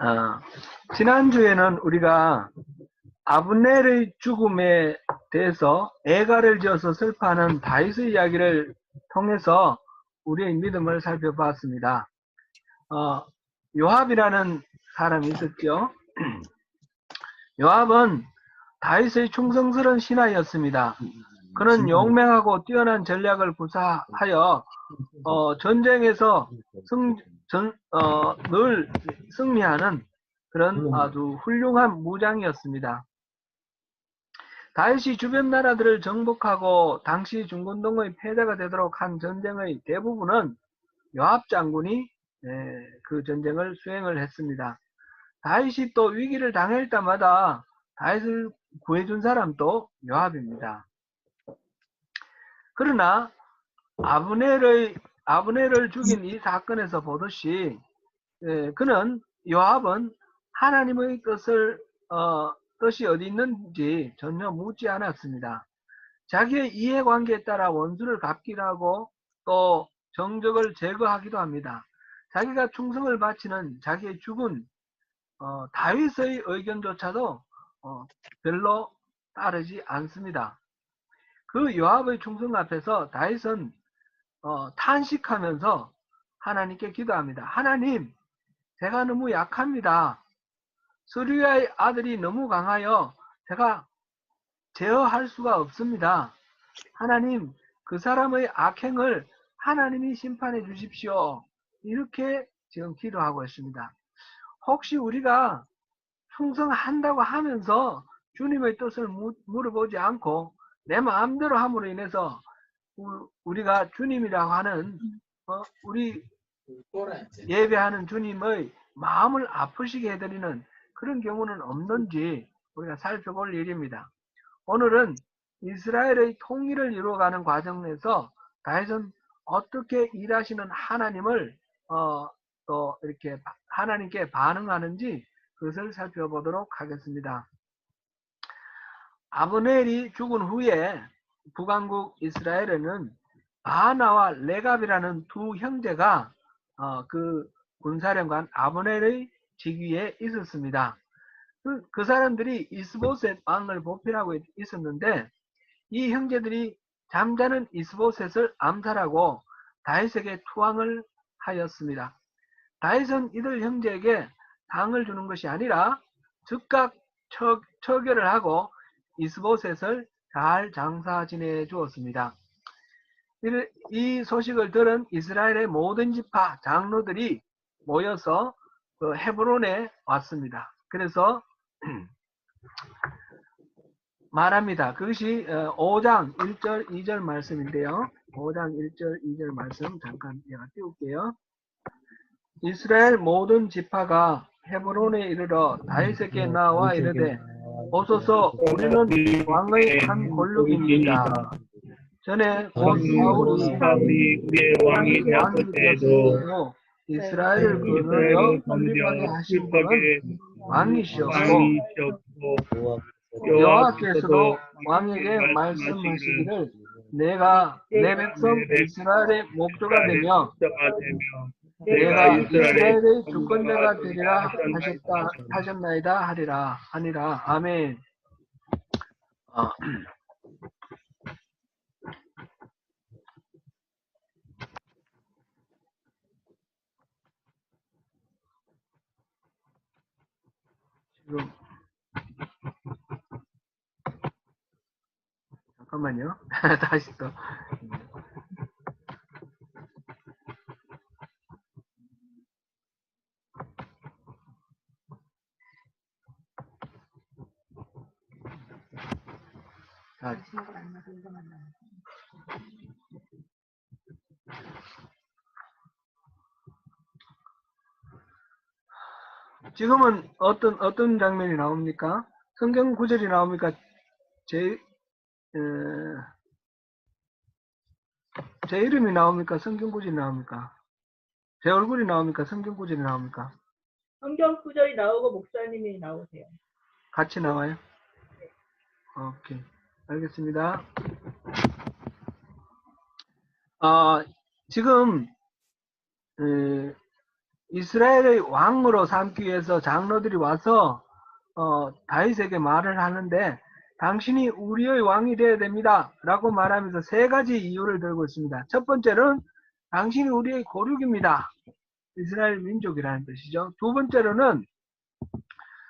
어, 지난주에는 우리가 아브넬의 죽음에 대해서 애가를 지어서 슬퍼하는 다윗의 이야기를 통해서 우리의 믿음을 살펴봤습니다. 요압이라는 사람이 있었죠. 요압은 다윗의 충성스러운 신하였습니다. 그는 용맹하고 뛰어난 전략을 구사하여 전쟁에서 늘 승리하는 그런 아주 훌륭한 무장이었습니다. 다윗이 주변 나라들을 정복하고 당시 중건동의 패자가 되도록 한 전쟁의 대부분은 요압 장군이 그 전쟁을 수행을 했습니다. 다윗이 또 위기를 당할 때마다 다윗을 구해준 사람도 요압입니다. 그러나 아브넬을 죽인 이 사건에서 보듯이 그는 요압은 하나님의 뜻이 어디 있는지 전혀 묻지 않았습니다. 자기의 이해관계에 따라 원수를 갚기도 하고 또 정적을 제거하기도 합니다. 자기가 충성을 바치는 자기의 죽은 다윗의 의견조차도 별로 따르지 않습니다. 그 요압의 충성 앞에서 다윗은 탄식하면서 하나님께 기도합니다. 하나님, 제가 너무 약합니다. 스루야의 아들이 너무 강하여 제가 제어할 수가 없습니다. 하나님, 그 사람의 악행을 하나님이 심판해 주십시오. 이렇게 지금 기도하고 있습니다. 혹시 우리가 충성한다고 하면서 주님의 뜻을 물어보지 않고 내 마음대로 함으로 인해서 우리가 주님이라고 하는 우리 예배하는 주님의 마음을 아프시게 해드리는 그런 경우는 없는지 우리가 살펴볼 일입니다. 오늘은 이스라엘의 통일을 이루어가는 과정에서 다윗은 어떻게 일하시는 하나님을 또 이렇게 하나님께 반응하는지 그것을 살펴보도록 하겠습니다. 아브넬이 죽은 후에 북왕국 이스라엘에는 바나와 레갑이라는 두 형제가 그 군사령관 아브넬의 직위에 있었습니다. 그 사람들이 이스보셋 왕을 보필하고 있었는데 이 형제들이 잠자는 이스보셋을 암살하고 다윗에게 투항을 하였습니다. 다윗은 이들 형제에게 상을 주는 것이 아니라 즉각 처결을 하고 이스보셋을 잘 장사 지내 주었습니다. 이 소식을 들은 이스라엘의 모든 지파 장로들이 모여서 헤브론에 왔습니다. 그래서 말합니다. 그것이 5장 1절 2절 말씀인데요. 5장 1절 2절 말씀 잠깐 제가 띄울게요. 이스라엘 모든 지파가 헤브론에 이르러 다윗에게 나와 이르되 오소서 우리는 왕의 한 권력입니다. 전에 곧 사울이 우리의 왕이 되었을 때에도 이스라엘을 거느려 하신 분은 왕이시었고 여호와께서도 왕에게 말씀하시기를 내가 내 백성 이스라엘의 목조가 되며 내가 이스라엘의 주권자가 되리라 하셨나이다 하니라. 아멘. 지금 잠깐만요. 다시 또. 지금은 어떤 장면이 나옵니까? 성경 구절이 나옵니까? 제 이름이 나옵니까? 성경 구절이 나옵니까? 제 얼굴이 나옵니까? 성경 구절이 나옵니까? 성경 구절이 나오고 목사님이 나오세요. 같이 나와요? 네. 오케이. 알겠습니다. 지금 이스라엘의 왕으로 삼기 위해서 장로들이 와서 다윗에게 말을 하는데 당신이 우리의 왕이 되어야 됩니다 라고 말하면서 세 가지 이유를 들고 있습니다. 첫 번째로는 당신이 우리의 고륙입니다. 이스라엘 민족이라는 뜻이죠. 두 번째로는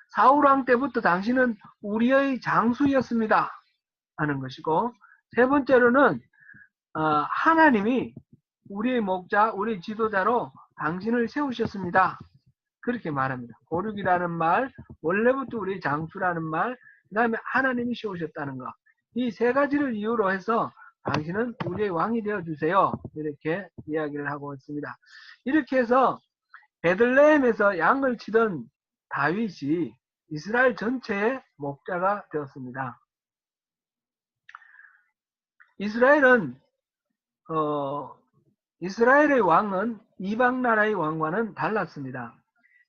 사울왕 때부터 당신은 우리의 장수였습니다 하는 것이고, 세 번째로는 하나님이 우리의 목자, 우리의 지도자로 당신을 세우셨습니다. 그렇게 말합니다. 고륙이라는 말, 원래부터 우리의 장수라는 말, 그 다음에 하나님이 세우셨다는 것. 이 세 가지를 이유로 해서 당신은 우리의 왕이 되어주세요. 이렇게 이야기를 하고 있습니다. 이렇게 해서 베들레헴에서 양을 치던 다윗이 이스라엘 전체의 목자가 되었습니다. 이스라엘의 왕은 이방 나라의 왕과는 달랐습니다.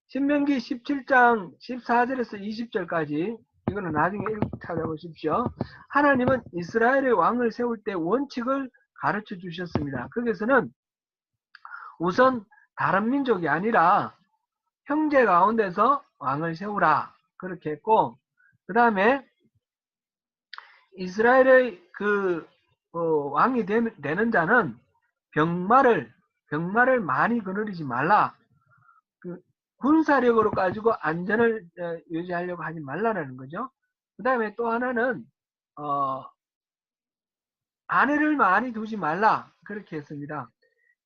신명기 17장 14절에서 20절까지 이거는 나중에 찾아보십시오. 하나님은 이스라엘의 왕을 세울 때 원칙을 가르쳐 주셨습니다. 거기서는 우선 다른 민족이 아니라 형제 가운데서 왕을 세우라 그렇게 했고, 그 다음에 이스라엘의 왕이 되는 자는 병마를 많이 거느리지 말라. 군사력으로 가지고 안전을 유지하려고 하지 말라라는 거죠. 그 다음에 또 하나는 아내를 많이 두지 말라 그렇게 했습니다.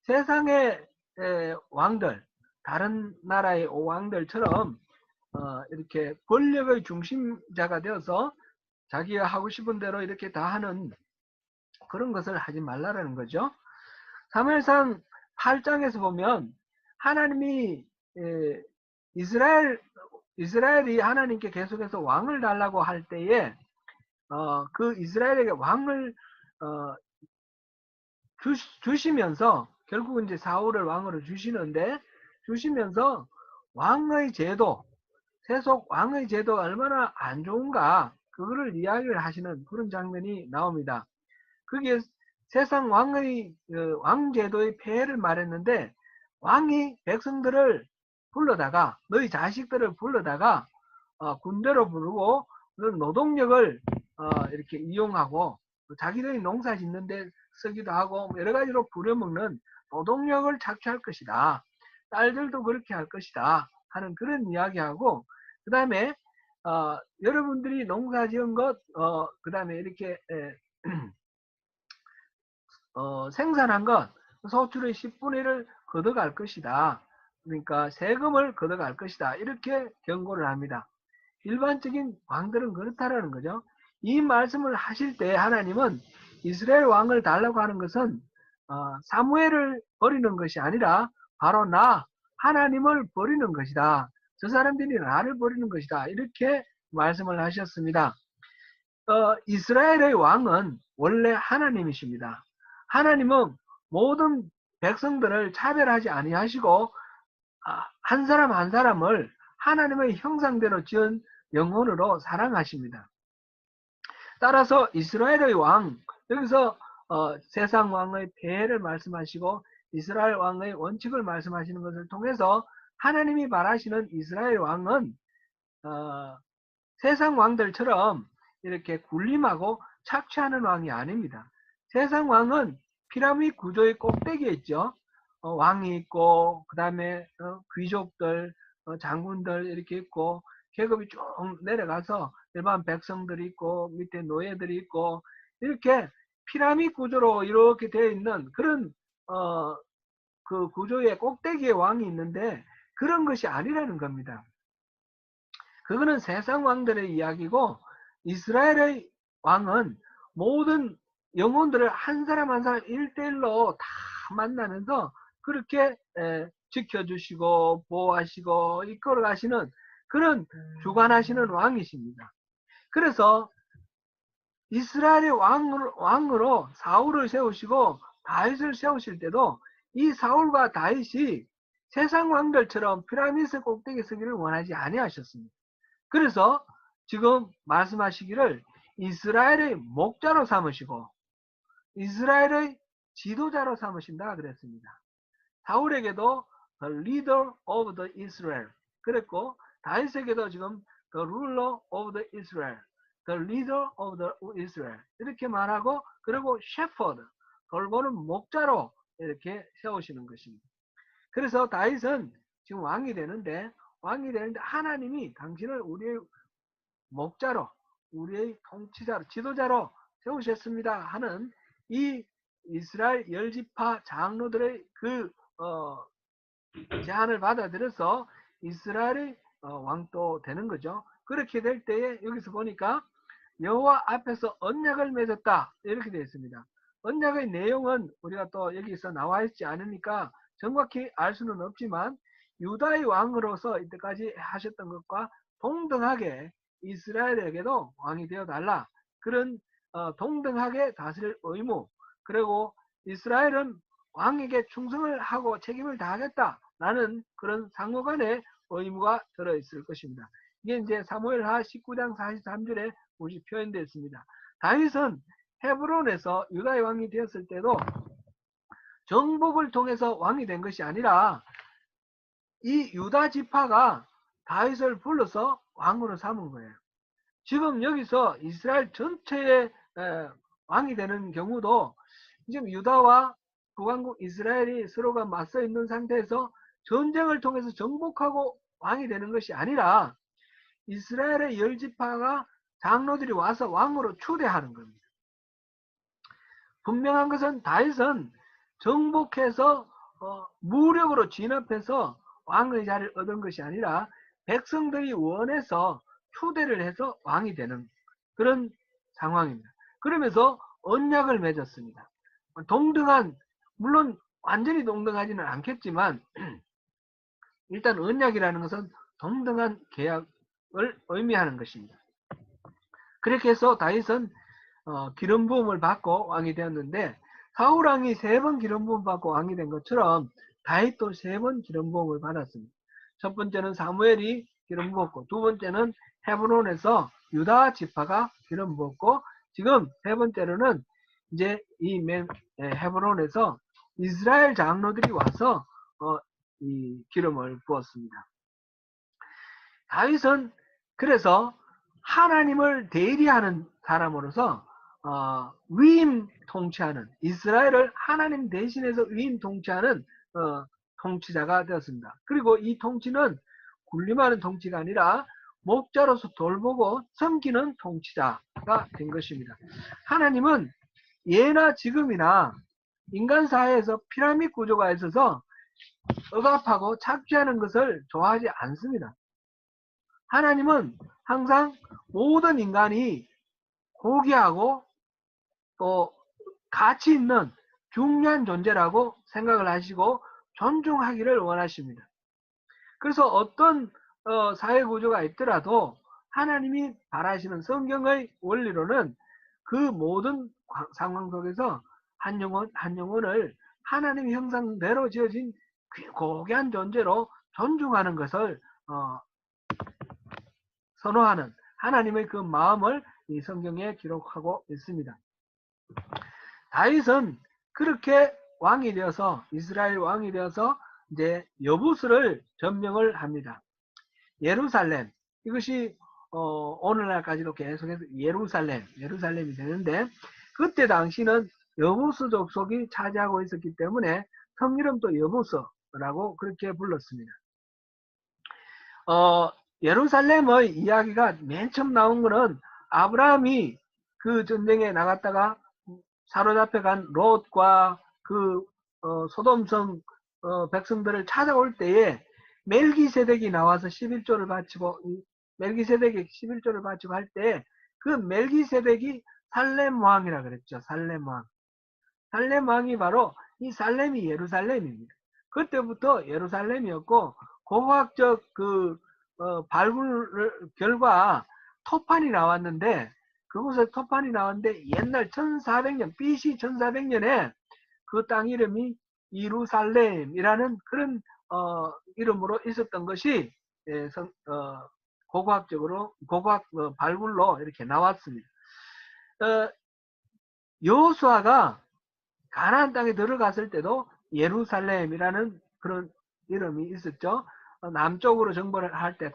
세상의 왕들, 다른 나라의 왕들처럼 이렇게 권력의 중심자가 되어서 자기가 하고 싶은 대로 이렇게 다 하는 그런 것을 하지 말라라는 거죠. 사무엘상 8장에서 보면 하나님이 이스라엘이 하나님께 계속해서 왕을 달라고 할 때에 그 이스라엘에게 왕을 주시면서 결국은 이제 사울을 왕으로 주시면서 왕의 제도, 세속 왕의 제도가 얼마나 안 좋은가 그거를 이야기를 하시는 그런 장면이 나옵니다. 그게 세상 왕제도의 폐해를 말했는데, 왕이 백성들을 불러다가 너희 자식들을 불러다가 군대로 부르고 노동력을 이렇게 이용하고 자기들이 농사 짓는데 쓰기도 하고 여러 가지로 부려먹는 노동력을 착취할 것이다. 딸들도 그렇게 할 것이다 하는 그런 이야기하고, 그 다음에 여러분들이 농사 지은 것, 그 다음에 이렇게 생산한 것 소출의 10분의 1을 걷어갈 것이다. 그러니까 세금을 걷어갈 것이다. 이렇게 경고를 합니다. 일반적인 왕들은 그렇다라는 거죠. 이 말씀을 하실 때 하나님은 이스라엘 왕을 달라고 하는 것은 사무엘을 버리는 것이 아니라 바로 나 하나님을 버리는 것이다. 저 사람들이 나를 버리는 것이다. 이렇게 말씀을 하셨습니다. 이스라엘의 왕은 원래 하나님이십니다. 하나님은 모든 백성들을 차별하지 아니하시고 한 사람 한 사람을 하나님의 형상대로 지은 영혼으로 사랑하십니다. 따라서 이스라엘의 왕, 여기서 세상 왕의 폐해를 말씀하시고 이스라엘 왕의 원칙을 말씀하시는 것을 통해서 하나님이 바라시는 이스라엘 왕은 세상 왕들처럼 이렇게 군림하고 착취하는 왕이 아닙니다. 세상 왕은 피라미드 구조의 꼭대기에 있죠. 왕이 있고 그 다음에 귀족들, 장군들 이렇게 있고 계급이 쭉 내려가서 일반 백성들이 있고 밑에 노예들이 있고 이렇게 피라미드 구조로 이렇게 되어 있는 그런 그 구조의 꼭대기에 왕이 있는데 그런 것이 아니라는 겁니다. 그거는 세상 왕들의 이야기고 이스라엘의 왕은 모든 영혼들을 한 사람 한 사람 1대1로 다 만나면서 그렇게 지켜주시고 보호하시고 이끌어가시는 그런 주관하시는 왕이십니다. 그래서 이스라엘의 왕으로 사울을 세우시고 다윗을 세우실 때도 이 사울과 다윗이 세상 왕들처럼 피라미드 꼭대기에 서기를 원하지 아니하셨습니다. 그래서 지금 말씀하시기를 이스라엘의 목자로 삼으시고 이스라엘의 지도자로 삼으신다 그랬습니다. 사울에게도 the leader of the Israel. 그랬고 다윗에게도 지금 the ruler of the Israel, the leader of the Israel 이렇게 말하고 그리고 shepherd, 돌보는 목자로 이렇게 세우시는 것입니다. 그래서 다윗은 지금 왕이 되는데 하나님이 당신을 우리의 목자로, 우리의 통치자로, 지도자로 세우셨습니다 하는 이 이스라엘 열지파 장로들의 그 제안을 받아들여서 이스라엘의 왕도 되는 거죠. 그렇게 될 때에 여기서 보니까 여호와 앞에서 언약을 맺었다 이렇게 되어 있습니다. 언약의 내용은 우리가 또 여기서 나와 있지 않으니까 정확히 알 수는 없지만 유다의 왕으로서 이때까지 하셨던 것과 동등하게 이스라엘에게도 왕이 되어 달라. 그런 동등하게 다스릴 의무, 그리고 이스라엘은 왕에게 충성을 하고 책임을 다하겠다라는 그런 상호간의 의무가 들어있을 것입니다. 이게 이제 사무엘하 19장 43절에 우리 표현되어 있습니다. 다윗은 헤브론에서 유다의 왕이 되었을 때도 정복을 통해서 왕이 된 것이 아니라 이 유다 지파가 다윗을 불러서 왕으로 삼은 거예요. 지금 여기서 이스라엘 전체의 왕이 되는 경우도 지금 유다와 북왕국 이스라엘이 서로가 맞서 있는 상태에서 전쟁을 통해서 정복하고 왕이 되는 것이 아니라 이스라엘의 열지파가 장로들이 와서 왕으로 추대하는 겁니다. 분명한 것은 다윗은 정복해서 무력으로 진압해서 왕의 자리를 얻은 것이 아니라 백성들이 원해서 추대를 해서 왕이 되는 그런 상황입니다. 그러면서 언약을 맺었습니다. 동등한, 물론 완전히 동등하지는 않겠지만 일단 언약이라는 것은 동등한 계약을 의미하는 것입니다. 그렇게 해서 다윗은 기름 부음을 받고 왕이 되었는데 사울 왕이 3번 기름 부음 받고 왕이 된 것처럼 다윗도 3번 기름 부음을 받았습니다. 첫 번째는 사무엘이 기름 부었고 두 번째는 헤브론에서 유다 지파가 기름 부었고 지금 세 번째로는 이제 이 헤브론에서 이스라엘 장로들이 와서 이 기름을 부었습니다. 다윗은 그래서 하나님을 대리하는 사람으로서 위임 통치하는, 이스라엘을 하나님 대신해서 위임 통치하는 통치자가 되었습니다. 그리고 이 통치는 군림하는 통치가 아니라 목자로서 돌보고 섬기는 통치자가 된 것입니다. 하나님은 예나 지금이나 인간 사회에서 피라미드 구조가 있어서 억압하고 착취하는 것을 좋아하지 않습니다. 하나님은 항상 모든 인간이 고귀하고 또 가치 있는 중요한 존재라고 생각을 하시고 존중하기를 원하십니다. 그래서 어떤 사회 구조가 있더라도 하나님이 바라시는 성경의 원리로는 그 모든 상황 속에서 한 영혼을 하나님의 형상대로 지어진 고귀한 존재로 존중하는 것을 선호하는 하나님의 그 마음을 이 성경에 기록하고 있습니다. 다윗은 그렇게 왕이 되어서 이스라엘 왕이 되어서 이제 여부수를 점령을 합니다. 예루살렘, 이것이 오늘날까지도 계속해서 예루살렘이 되는데 그때 당시는 여부수 족속이 차지하고 있었기 때문에 성이름도 여부수라고 그렇게 불렀습니다. 예루살렘의 이야기가 맨 처음 나온 거는 아브라함이 그 전쟁에 나갔다가 사로잡혀간 롯과 그 소돔성 백성들을 찾아올 때에 멜기세덱이 나와서 11조를 바치고 멜기세덱이 11조를 바치고 할 때 그 멜기세덱이 살렘 왕이라 그랬죠. 살렘 왕. 살렘 왕이 바로 이 살렘이 예루살렘입니다. 그때부터 예루살렘이었고 고고학적 그 발굴 결과 토판이 나왔는데 그곳에 토판이 나왔는데 옛날 1400년 BC 1400년에 그 땅 이름이 이루살렘이라는 그런 이름으로 있었던 것이 고고학적으로 고고학 발굴로 이렇게 나왔습니다. 여호수아가 가나안 땅에 들어갔을 때도 예루살렘이라는 그런 이름이 있었죠. 남쪽으로 정벌을 할 때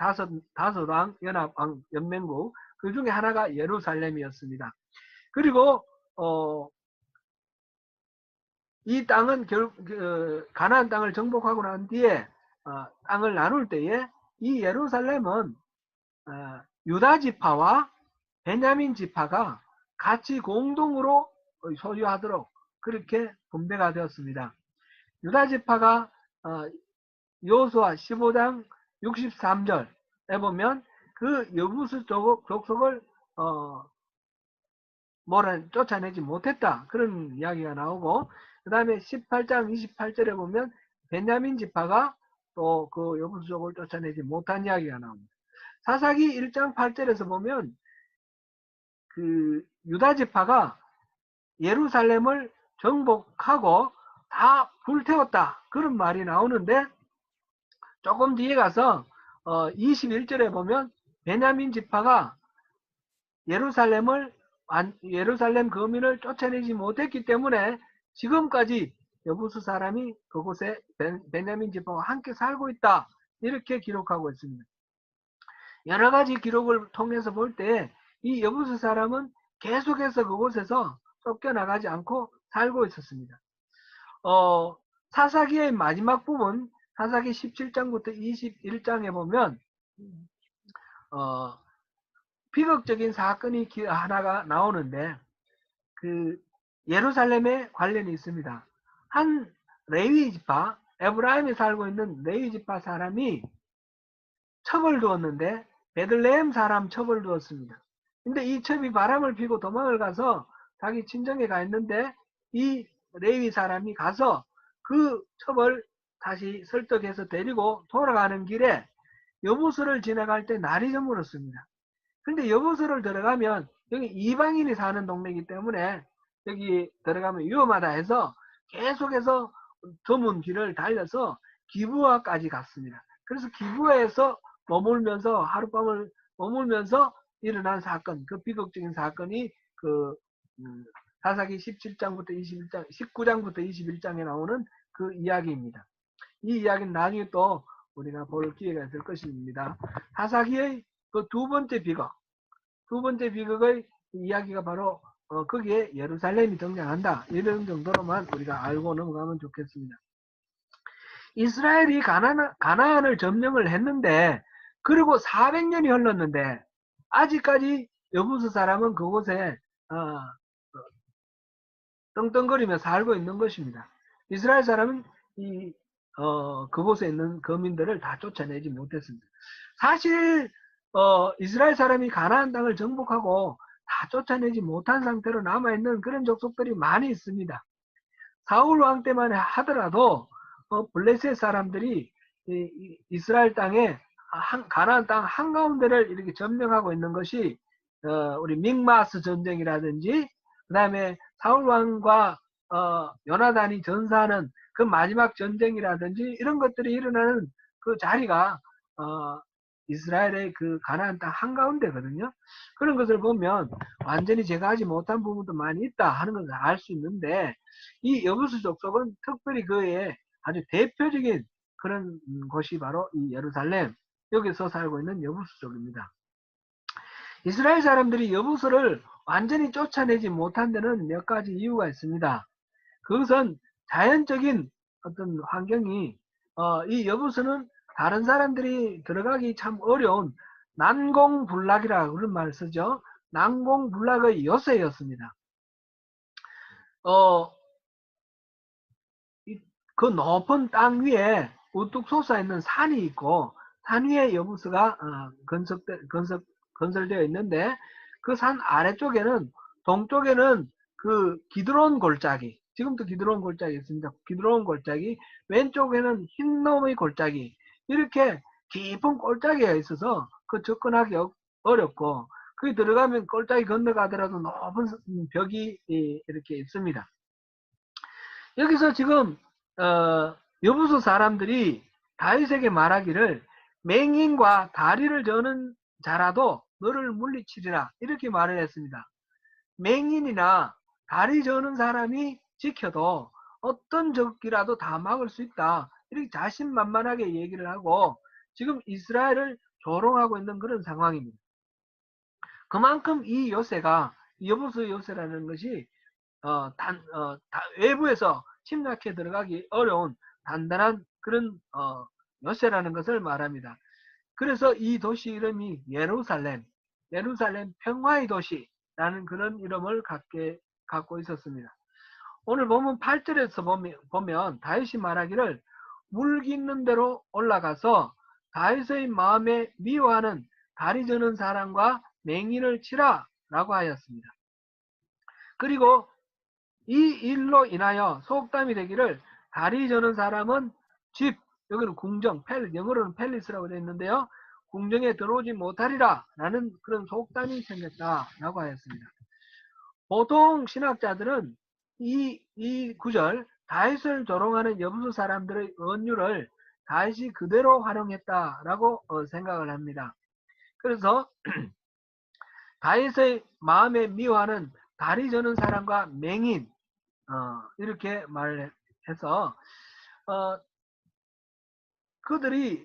다섯왕 연합왕 연맹국 그 중에 하나가 예루살렘이었습니다. 그리고 이 땅은 가나안 땅을 정복하고 난 뒤에 땅을 나눌 때에 이 예루살렘은 유다 지파와 베냐민 지파가 같이 공동으로 소유하도록 그렇게 분배가 되었습니다. 유다 지파가 여호수아 15장 63절에 보면 그 여부수 족속을 쫓아내지 못했다. 그런 이야기가 나오고, 그 다음에 18장 28절에 보면 베냐민 지파가 또 그 여부수족을 쫓아내지 못한 이야기가 나옵니다. 사사기 1장 8절에서 보면 그 유다 지파가 예루살렘을 정복하고 다 불태웠다. 그런 말이 나오는데, 조금 뒤에 가서 21절에 보면 베냐민 지파가 예루살렘 거민을 쫓아내지 못했기 때문에 지금까지 여부수 사람이 그곳에 베냐민 지파와 함께 살고 있다. 이렇게 기록하고 있습니다. 여러 가지 기록을 통해서 볼 때 이 여부수 사람은 계속해서 그곳에서 쫓겨나가지 않고 살고 있었습니다. 사사기의 마지막 부분, 사사기 17장부터 21장에 보면 비극적인 사건이 하나가 나오는데 그 예루살렘에 관련이 있습니다. 한 레위 지파, 에브라임에 살고 있는 레위 지파 사람이 첩을 두었는데 베들레헴 사람 첩을 두었습니다. 근데 이 첩이 바람을 피고 도망을 가서 자기 친정에 가 있는데 이 레위 사람이 가서 그 첩을 다시 설득해서 데리고 돌아가는 길에 여부수를 지나갈 때 날이 저물었습니다. 근데 여부수를 들어가면 여기 이방인이 사는 동네이기 때문에 여기 들어가면 위험하다 해서 계속해서 드문 길을 달려서 기부아까지 갔습니다. 그래서 기부아에서 머물면서 하룻밤을 머물면서 일어난 사건, 그 비극적인 사건이 그 사사기 17장부터 21장, 19장부터 21장에 나오는 그 이야기입니다. 이 이야기는 나중에 또 우리가 볼 기회가 있을 것입니다. 사사기의 그 두 번째 비극의 이야기가 바로 거기에 예루살렘이 등장한다. 이런 정도로만 우리가 알고 넘어가면 좋겠습니다. 이스라엘이 가나안을 점령을 했는데 그리고 400년이 흘렀는데 아직까지 여부수 사람은 그곳에 떵떵거리며 살고 있는 것입니다. 이스라엘 사람은 그곳에 있는 거민들을 다 쫓아내지 못했습니다. 사실 이스라엘 사람이 가나안 땅을 정복하고 다 쫓아내지 못한 상태로 남아있는 그런 족속들이 많이 있습니다. 사울 왕 때만 하더라도 블레셋 사람들이 이스라엘 땅에 가나안 땅 한가운데를 이렇게 점령하고 있는 것이 우리 믹마스 전쟁이라든지 그 다음에 사울 왕과 요나단이 전사하는 그 마지막 전쟁이라든지 이런 것들이 일어나는 그 자리가 이스라엘의 그 가나안 땅 한가운데거든요. 그런 것을 보면 완전히 제가 하지 못한 부분도 많이 있다 하는 것을 알 수 있는데 이 여부수 족속은 특별히 그의 아주 대표적인 그런 곳이 바로 이 예루살렘, 여기서 살고 있는 여부수족입니다. 이스라엘 사람들이 여부수를 완전히 쫓아내지 못한 데는 몇 가지 이유가 있습니다. 그것은 자연적인 어떤 환경이 이 여부수는 다른 사람들이 들어가기 참 어려운 난공불락이라고 그런 말을 쓰죠. 난공불락의 요새였습니다. 그 높은 땅 위에 우뚝 솟아있는 산이 있고 산 위에 여부수가 건설되어 있는데 그 산 아래쪽에는 동쪽에는 그 기드론 골짜기, 지금도 기드론 골짜기 있습니다. 기드론 골짜기, 왼쪽에는 흰놈의 골짜기, 이렇게 깊은 골짜기가 있어서 그 접근하기 어렵고 거기 들어가면 골짜기 건너가더라도 높은 벽이 이렇게 있습니다. 여기서 지금 여부수 사람들이 다윗에게 말하기를 맹인과 다리를 저는 자라도 너를 물리치리라 이렇게 말을 했습니다. 맹인이나 다리 저는 사람이 지켜도 어떤 적이라도 다 막을 수 있다. 이렇게 자신만만하게 얘기를 하고 지금 이스라엘을 조롱하고 있는 그런 상황입니다. 그만큼 이 요새가 여부수 요새라는 것이 외부에서 침략해 들어가기 어려운 단단한 그런 요새라는 것을 말합니다. 그래서 이 도시 이름이 예루살렘 평화의 도시라는 그런 이름을 갖고 있었습니다. 오늘 보면 8절에서 보면 다윗이 말하기를 물 깃는 대로 올라가서 다윗의 마음에 미워하는 다리 저는 사람과 맹인을 치라 라고 하였습니다. 그리고 이 일로 인하여 속담이 되기를 다리 저는 사람은 집, 여기는 궁정, 영어로는 팰리스라고 되어 있는데요. 궁정에 들어오지 못하리라 라는 그런 속담이 생겼다라고 하였습니다. 보통 신학자들은 이 구절 다윗을 조롱하는 여부수 사람들의 언유를 다윗이 그대로 활용했다라고 생각을 합니다. 그래서 다윗의 마음에 미워하는 다리 저는 사람과 맹인 이렇게 말을 해서 그들이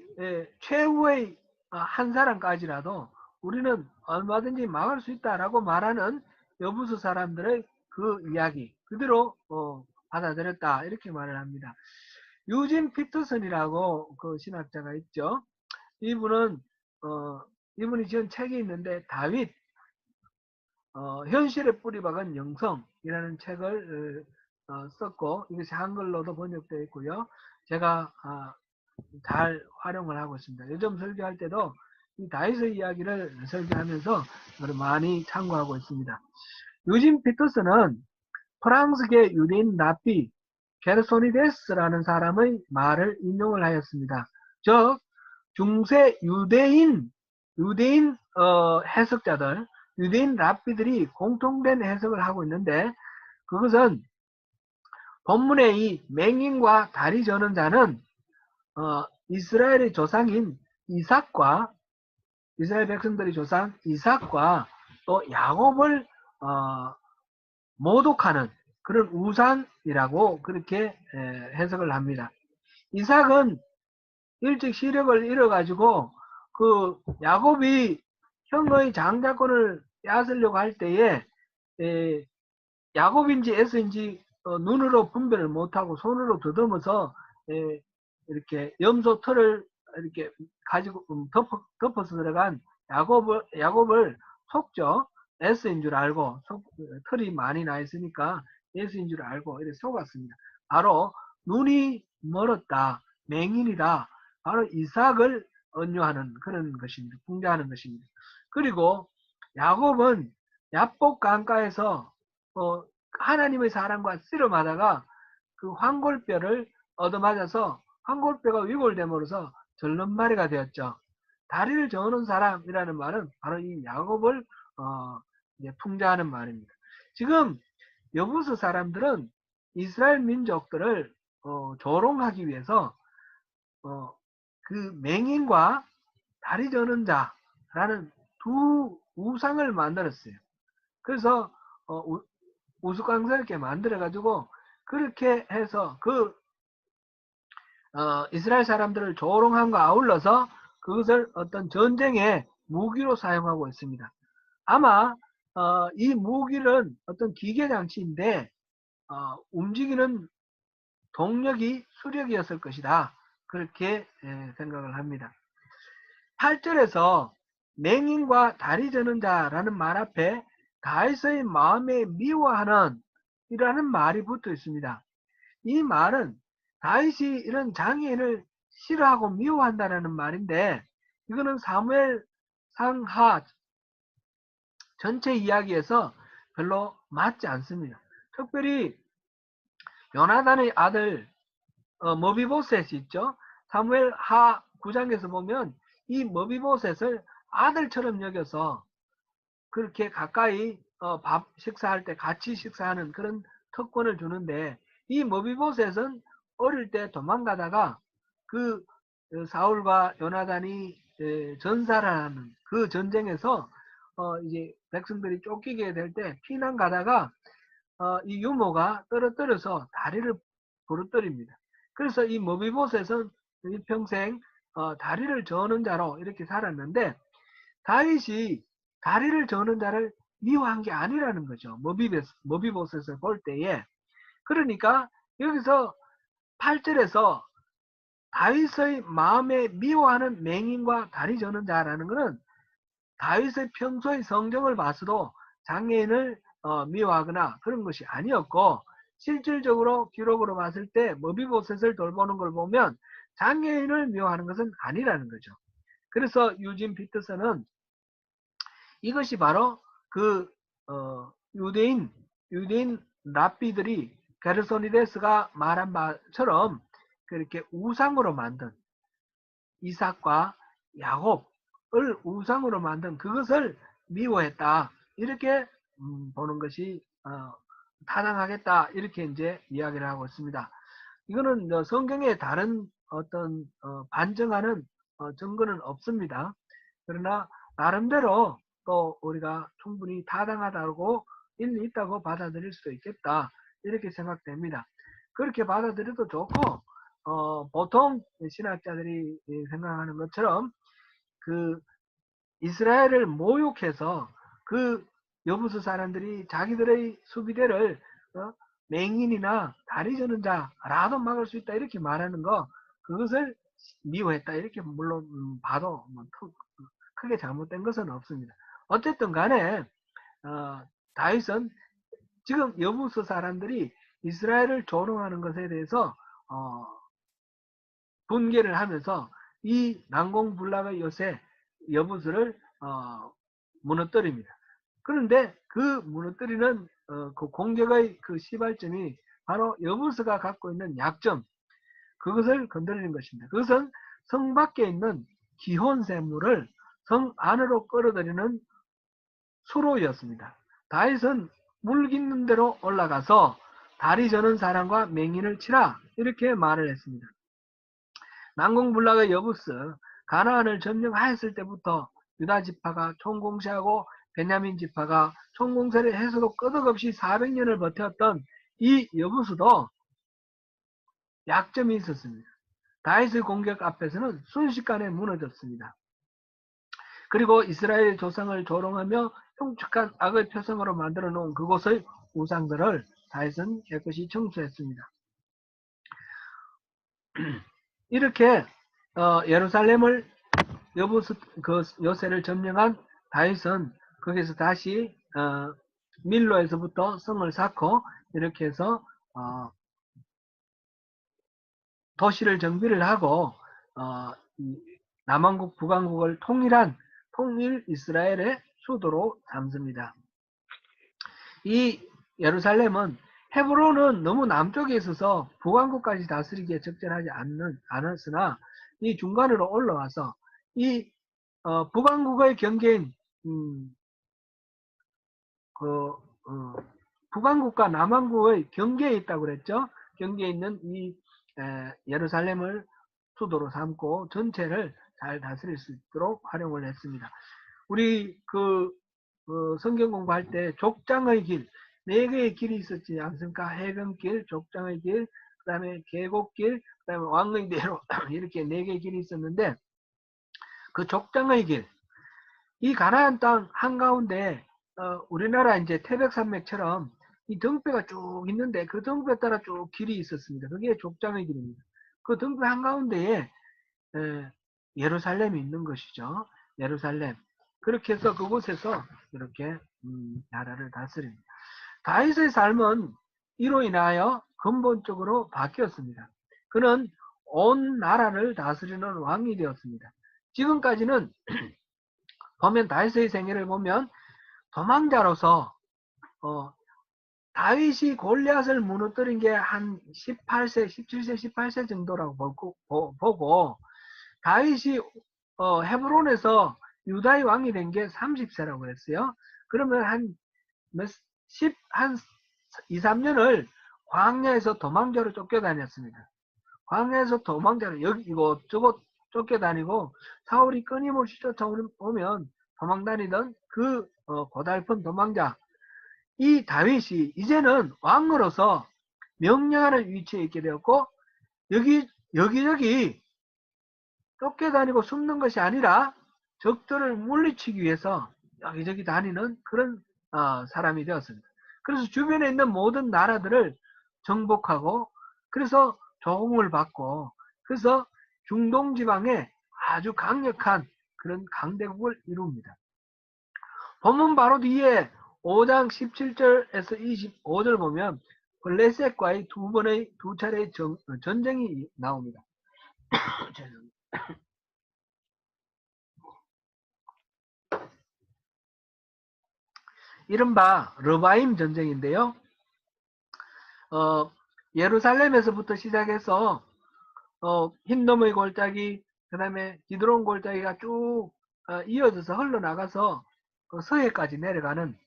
최후의 한 사람까지라도 우리는 얼마든지 막을 수 있다라고 말하는 여부수 사람들의 그 이야기 그대로 받아들였다 이렇게 말을 합니다. 유진 피터슨이라고 그 신학자가 있죠. 이분은 이분이 지은 책이 있는데 다윗 현실에 뿌리박은 영성이라는 책을 썼고 이것이 한글로도 번역되어 있고요. 제가 잘 활용을 하고 있습니다. 요즘 설교할 때도 이 다윗의 이야기를 설교하면서 많이 참고하고 있습니다. 유진 피터스는 프랑스계 유대인 랍비 게르소니데스라는 사람의 말을 인용을 하였습니다. 즉 중세 유대인 해석자들, 유대인 랍비들이 공통된 해석을 하고 있는데 그것은 본문의 이 맹인과 다리 저는 자는 이스라엘의 조상인 이삭과 이스라엘 백성들의 조상 이삭과 또 야곱을 모독하는 그런 우상이라고 그렇게 해석을 합니다. 이삭은 일찍 시력을 잃어가지고 그 야곱이 형의 장자권을 빼앗으려고 할 때에 야곱인지 에서인지 눈으로 분별을 못하고 손으로 더듬어서 이렇게 염소 털을 이렇게 가지고 덮어서 들어간 야곱을 속죠. 에서인 줄 알고 털이 많이 나 있으니까 에서인 줄 알고 이렇게 속았습니다. 바로 눈이 멀었다, 맹인이다. 바로 이삭을 언유하는 그런 것입니다. 풍자하는 것입니다. 그리고 야곱은 야복 강가에서 하나님의 사람과 씨름하다가 그 황골뼈를 얻어맞아서 황골뼈가 위골됨으로써 절름마리가 되었죠. 다리를 저는 사람이라는 말은 바로 이 야곱을 풍자하는 말입니다. 지금 여부수 사람들은 이스라엘 민족들을 조롱하기 위해서 그 맹인과 다리 저는 자라는 두 우상을 만들었어요. 그래서 우스꽝스럽게 만들어가지고 그렇게 해서 이스라엘 사람들을 조롱함과 아울러서 그것을 어떤 전쟁의 무기로 사용하고 있습니다. 아마 이 무기는 어떤 기계 장치인데 움직이는 동력이 수력이었을 것이다. 그렇게 생각을 합니다. 8절에서 맹인과 다리 저는 자라는 말 앞에 다윗의 마음에 미워하는 이라는 말이 붙어 있습니다. 이 말은 다윗이 이런 장애인을 싫어하고 미워한다는 말인데 이거는 사무엘 상하 전체 이야기에서 별로 맞지 않습니다. 특별히 요나단의 아들 머비보셋이 있죠. 사무엘 하 9장에서 보면 이 머비보셋을 아들처럼 여겨서 그렇게 가까이 밥 식사할 때 같이 식사하는 그런 특권을 주는데 이 머비보셋은 어릴 때 도망가다가 그 사울과 요나단이 전사를 하는 그 전쟁에서 이제 백성들이 쫓기게 될 때 피난 가다가 이 유모가 떨어뜨려서 다리를 부러뜨립니다. 그래서 이 머비보셋은 평생 다리를 저는 자로 이렇게 살았는데 다윗이 다리를 저는 자를 미워한 게 아니라는 거죠. 머비보셋을 볼 때에. 그러니까 여기서 8절에서 다윗의 마음에 미워하는 맹인과 다리 저는 자라는 것은 다윗의 평소의 성경을 봐서도 장애인을 미워하거나 그런 것이 아니었고, 실질적으로 기록으로 봤을 때 머비보셋을 돌보는 걸 보면 장애인을 미워하는 것은 아니라는 거죠. 그래서 유진 피터슨은 이것이 바로 그 유대인 랍비들이 게르소니데스가 말한 바처럼 그렇게 우상으로 만든 이삭과 야곱을 우상으로 만든 그것을 미워했다. 이렇게 보는 것이 타당하겠다. 이렇게 이제 이야기를 하고 있습니다. 이거는 성경에 다른 어떤 반증하는 증거는 없습니다. 그러나 나름대로 또 우리가 충분히 타당하다고 일리 있다고 받아들일 수 있겠다. 이렇게 생각됩니다. 그렇게 받아들여도 좋고 보통 신학자들이 생각하는 것처럼 그 이스라엘을 모욕해서 그 여부수 사람들이 자기들의 수비대를 맹인이나 다리 저는 자라도 막을 수 있다 이렇게 말하는 거, 그것을 미워했다 이렇게 물론 봐도 뭐 크게 잘못된 것은 없습니다. 어쨌든 간에 다윗은 지금 여부수 사람들이 이스라엘을 조롱하는 것에 대해서 분개를 하면서 이 난공불락의 요새 여부수를 무너뜨립니다. 그런데 그 무너뜨리는 그 공격의 그 시발점이 바로 여부수가 갖고 있는 약점, 그것을 건드리는 것입니다. 그것은 성 밖에 있는 기혼샘물을 성 안으로 끌어들이는 수로였습니다. 다윗은 물 깊는 데로 올라가서 다리 저는 사람과 맹인을 치라 이렇게 말을 했습니다. 난공불락의 여부스 가나안을 점령하였을 때부터 유다 지파가 총공세하고 베냐민 지파가 총공세를 해서도 끄덕없이 400년을 버텼던 이 여부스도 약점이 있었습니다. 다윗의 공격 앞에서는 순식간에 무너졌습니다. 그리고 이스라엘 조상을 조롱하며 흉측한 악의 표성으로 만들어 놓은 그곳의 우상들을 다윗은 깨끗이 청소했습니다. 이렇게 예루살렘을 요새를 점령한 다윗은 거기서 다시 밀로에서부터 성을 쌓고 이렇게 해서 도시를 정비를 하고 남왕국 북왕국을 통일한 통일 이스라엘의 수도로 삼습니다. 이 예루살렘은 헤브론은 너무 남쪽에 있어서 북왕국까지 다스리기에 적절하지 않았으나 이 중간으로 올라와서 이 북왕국의 경계인 북왕국과 남왕국의 경계에 있다고 그랬죠. 경계에 있는 이 예루살렘을 수도로 삼고 전체를 잘 다스릴 수 있도록 활용을 했습니다. 우리 성경 공부할 때 족장의 길, 4개의 길이 있었지 않습니까? 해변길, 족장의 길, 그 다음에 계곡길, 그 다음에 왕의 대로 이렇게 4개의 길이 있었는데 그 족장의 길, 이 가나안 땅 한가운데 우리나라 이제 태백산맥처럼 이 등뼈가 쭉 있는데 그 등뼈 따라 쭉 길이 있었습니다. 그게 족장의 길입니다. 그 등뼈 한가운데에 예루살렘이 있는 것이죠. 예루살렘. 그렇게 해서 그곳에서 이렇게 나라를 다스립니다. 다윗의 삶은 이로 인하여 근본적으로 바뀌었습니다. 그는 온 나라를 다스리는 왕이 되었습니다. 지금까지는 보면 다윗의 생애를 보면 도망자로서 다윗이 골리앗을 무너뜨린 게 한 18세, 17세, 18세 정도라고 보고 다윗이 헤브론에서 유다의 왕이 된 게 30세라고 했어요. 그러면 한 2, 3년을 광야에서 도망자로 쫓겨다녔습니다. 광야에서 도망자로 여기 이곳저곳 쫓겨다니고 사울이 끊임없이 쫓아오면 도망다니던 그 고달픈 도망자, 이 다윗이 이제는 왕으로서 명령하는 위치에 있게 되었고 여기저기 쫓겨다니고 숨는 것이 아니라 적들을 물리치기 위해서 여기저기 다니는 그런 사람이 되었습니다. 그래서 주변에 있는 모든 나라들을 정복하고 그래서 조공을 받고 그래서 중동 지방에 아주 강력한 그런 강대국을 이룹니다. 본문 바로 뒤에 5장 17절에서 25절 보면 블레셋과의 두 차례의 전쟁이 나옵니다. 이른바 르바임 전쟁인데요. 예루살렘에서부터 시작해서 힌놈의 골짜기, 그 다음에 기드론 골짜기가 쭉 이어져서 흘러나가서 서해까지 내려가는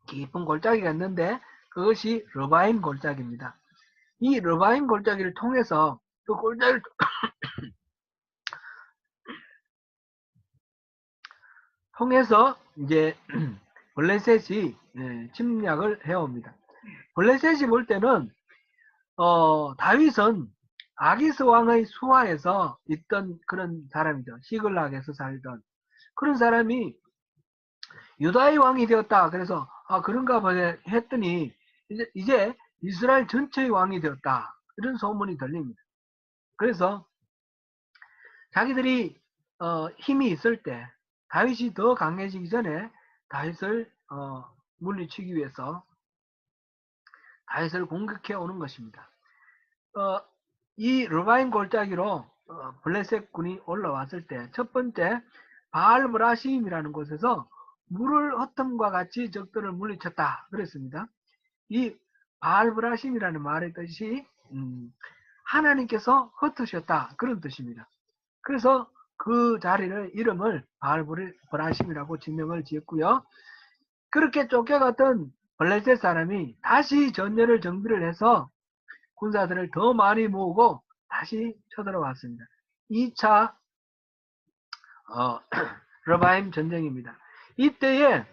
깊은 골짜기가 있는데 그것이 르바임 골짜기입니다. 이 르바임 골짜기를 통해서 그 골짜기를 통해서 이제 블레셋이 침략을 해옵니다. 블레셋이 볼 때는 다윗은 아기스 왕의 수하에서 있던 그런 사람이죠. 시글락에서 살던 그런 사람이 유다의 왕이 되었다. 그래서 그런가 보네 했더니 이제 이스라엘 전체의 왕이 되었다. 이런 소문이 들립니다. 그래서 자기들이 힘이 있을 때 다윗이 더 강해지기 전에 다윗을 물리치기 위해서 다윗을 공격해 오는 것입니다. 이 르바임 골짜기로 블레셋 군이 올라왔을 때 첫 번째 바알브라심이라는 곳에서 물을 흩음과 같이 적들을 물리쳤다 그랬습니다. 이 바알브라심이라는 말의 뜻이 하나님께서 흩으셨다 그런 뜻입니다. 그래서 그 자리를 이름을 바알브라심이라고 지명을 지었고요. 그렇게 쫓겨갔던 블레셋 사람이 다시 전열을 정비를 해서 군사들을 더 많이 모으고 다시 쳐들어왔습니다. 2차 르바임 전쟁입니다. 이때에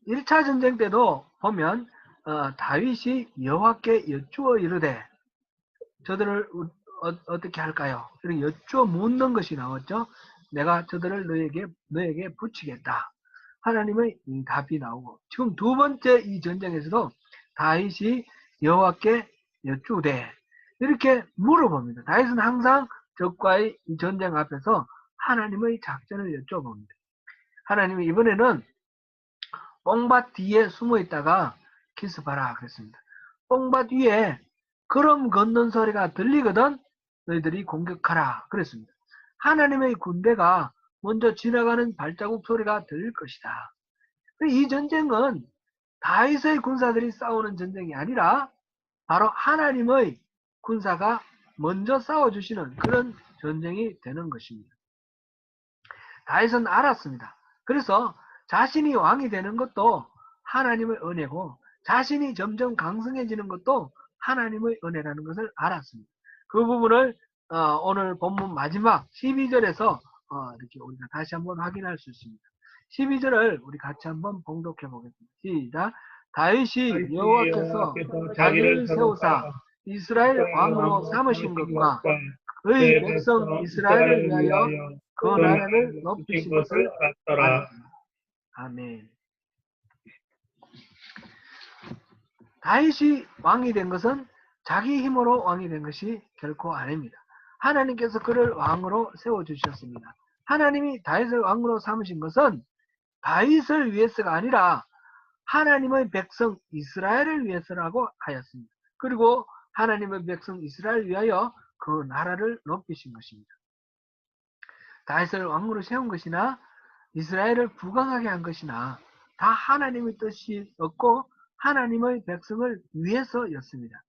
1차 전쟁 때도 보면 다윗이 여호와께 여쭈어 이르되 저들을 어떻게 할까요? 이렇게 여쭈어 묻는 것이 나왔죠. 내가 저들을 너에게 붙이겠다. 하나님의 답이 나오고 지금 두 번째 이 전쟁에서도 다윗이 여호와께 여쭈되 이렇게 물어봅니다. 다윗은 항상 적과의 전쟁 앞에서 하나님의 작전을 여쭤봅니다. 하나님이 이번에는 뽕밭 뒤에 숨어 있다가 기습하라 그랬습니다. 뽕밭 위에 걸음 걷는 소리가 들리거든 너희들이 공격하라 그랬습니다. 하나님의 군대가 먼저 지나가는 발자국 소리가 들릴 것이다. 이 전쟁은 다윗의 군사들이 싸우는 전쟁이 아니라 바로 하나님의 군사가 먼저 싸워주시는 그런 전쟁이 되는 것입니다. 다윗은 알았습니다. 그래서 자신이 왕이 되는 것도 하나님의 은혜고 자신이 점점 강성해지는 것도 하나님의 은혜라는 것을 알았습니다. 그 부분을 오늘 본문 마지막 12절에서 이렇게 우리가 다시 한번 확인할 수 있습니다. 12절을 우리 같이 한번 봉독해 보겠습니다. 시작. 다윗이 여호와께서 자기를 세우사 이스라엘 왕으로 삼으신 것과 그의 백성 이스라엘을 위하여 그 나라를 높이신 것을 알았다. 아멘. 다윗이 왕이 된 것은 자기 힘으로 왕이 된 것이 결코 아닙니다. 하나님께서 그를 왕으로 세워주셨습니다. 하나님이 다윗을 왕으로 삼으신 것은 다윗을 위해서가 아니라 하나님의 백성 이스라엘을 위해서라고 하였습니다. 그리고 하나님의 백성 이스라엘을 위하여 그 나라를 높이신 것입니다. 다윗을 왕으로 세운 것이나 이스라엘을 부강하게 한 것이나 다 하나님의 뜻이었고 하나님의 백성을 위해서였습니다.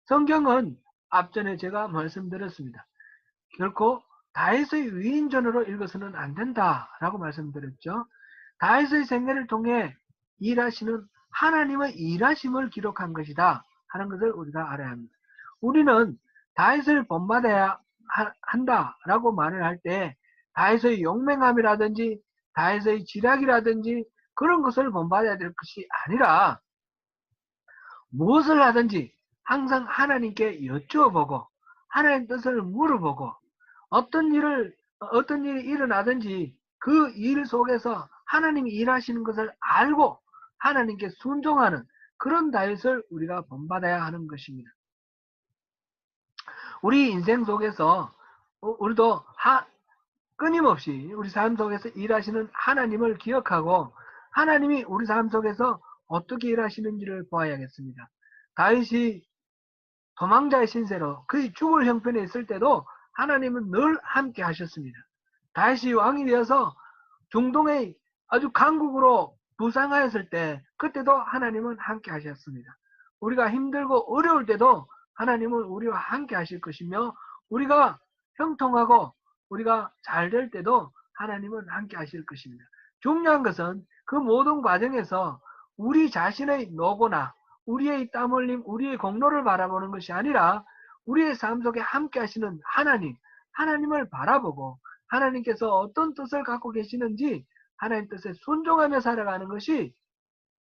성경은 앞전에 제가 말씀드렸습니다. 결코 다윗의 위인전으로 읽어서는 안 된다라고 말씀드렸죠. 다윗의 생애를 통해 일하시는 하나님의 일하심을 기록한 것이다 하는 것을 우리가 알아야 합니다. 우리는 다윗을 본받아야 한다라고 말을 할 때 다윗의 용맹함이라든지 다윗의 지략이라든지 그런 것을 본받아야 될 것이 아니라 무엇을 하든지 항상 하나님께 여쭈어보고 하나님 뜻을 물어보고 어떤 일이 일어나든지 그 일 속에서 하나님이 일하시는 것을 알고 하나님께 순종하는 그런 다윗을 우리가 본받아야 하는 것입니다. 우리 인생 속에서 우리도 끊임없이 우리 삶 속에서 일하시는 하나님을 기억하고 하나님이 우리 삶 속에서 어떻게 일하시는지를 보아야겠습니다. 다윗이 도망자의 신세로 그의 죽을 형편에 있을 때도 하나님은 늘 함께 하셨습니다. 다윗이 왕이 되어서 중동의 아주 강국으로 부상하였을 때 그때도 하나님은 함께 하셨습니다. 우리가 힘들고 어려울 때도 하나님은 우리와 함께 하실 것이며 우리가 형통하고 우리가 잘 될 때도 하나님은 함께 하실 것입니다. 중요한 것은 그 모든 과정에서 우리 자신의 노고나 우리의 땀 흘림, 우리의 공로를 바라보는 것이 아니라 우리의 삶 속에 함께 하시는 하나님을 바라보고 하나님께서 어떤 뜻을 갖고 계시는지 하나님 뜻에 순종하며 살아가는 것이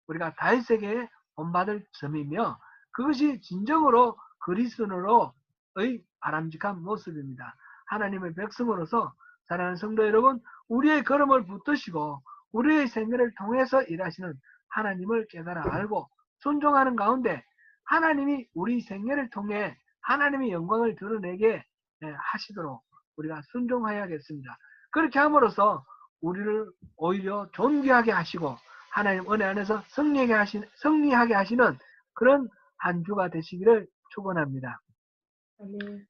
우리가 다윗에게 본받을 점이며 그것이 진정으로 그리스도인으로의 바람직한 모습입니다. 하나님의 백성으로서 사랑하는 성도 여러분, 우리의 걸음을 붙드시고 우리의 생애를 통해서 일하시는 하나님을 깨달아 알고 순종하는 가운데 하나님이 우리 생애를 통해 하나님의 영광을 드러내게 하시도록 우리가 순종해야겠습니다. 그렇게 함으로써 우리를 오히려 존귀하게 하시고 하나님 은혜 안에서 승리하게 하시는 그런 한 주가 되시기를 축원합니다. 아멘.